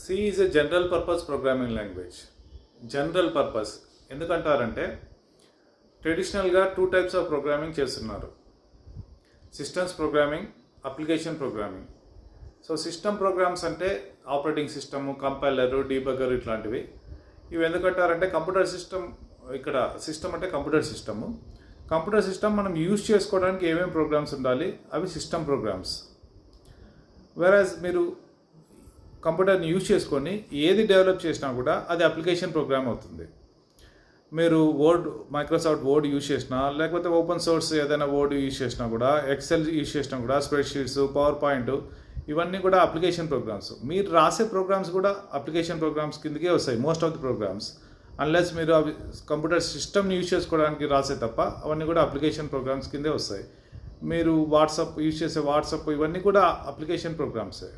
C is a general purpose programming language. General purpose ఎందుకంటారంటే ట్రెడిషనల్గా 2 types of programming చేస్తున్నారు. Systems programming, application programming. So system programs అంటే operating system, compiler, debugger ఇట్లాంటివి. ఇవి ఎందుకంటారంటే computer system, ఇక్కడ system అంటే కంప్యూటర్ సిస్టము. కంప్యూటర్ సిస్టమ్ మనం యూజ్ చేసుకోవడానికి ఏమేమి ప్రోగ్రామ్స్ ఉండాలి, అవి సిస్టమ్ ప్రోగ్రామ్స్. వెరాజ్ మీరు కంప్యూటర్ని యూజ్ చేసుకొని ఏది డెవలప్ చేసినా కూడా అది అప్లికేషన్ ప్రోగ్రామ్ అవుతుంది. మీరు మైక్రోసాఫ్ట్ వర్డ్ యూజ్ చేసినా, లేకపోతే ఓపెన్ సోర్స్ ఏదైనా వర్డ్ యూజ్ చేసినా కూడా, ఎక్సెల్ యూజ్ చేసినా కూడా, స్ప్రెడ్షీట్స్, పవర్ పాయింట్, ఇవన్నీ కూడా అప్లికేషన్ ప్రోగ్రామ్స్. మీరు రాసే ప్రోగ్రామ్స్ కూడా అప్లికేషన్ ప్రోగ్రామ్స్ కిందకే వస్తాయి most of the programs. Unless మీరు అవి కంప్యూటర్ సిస్టమ్ని యూజ్ చేసుకోవడానికి రాసే తప్ప అవన్నీ కూడా అప్లికేషన్ ప్రోగ్రామ్స్ కిందే వస్తాయి. మీరు యూజ్ చేసే వాట్సాప్ ఇవన్నీ కూడా అప్లికేషన్ ప్రోగ్రామ్సే.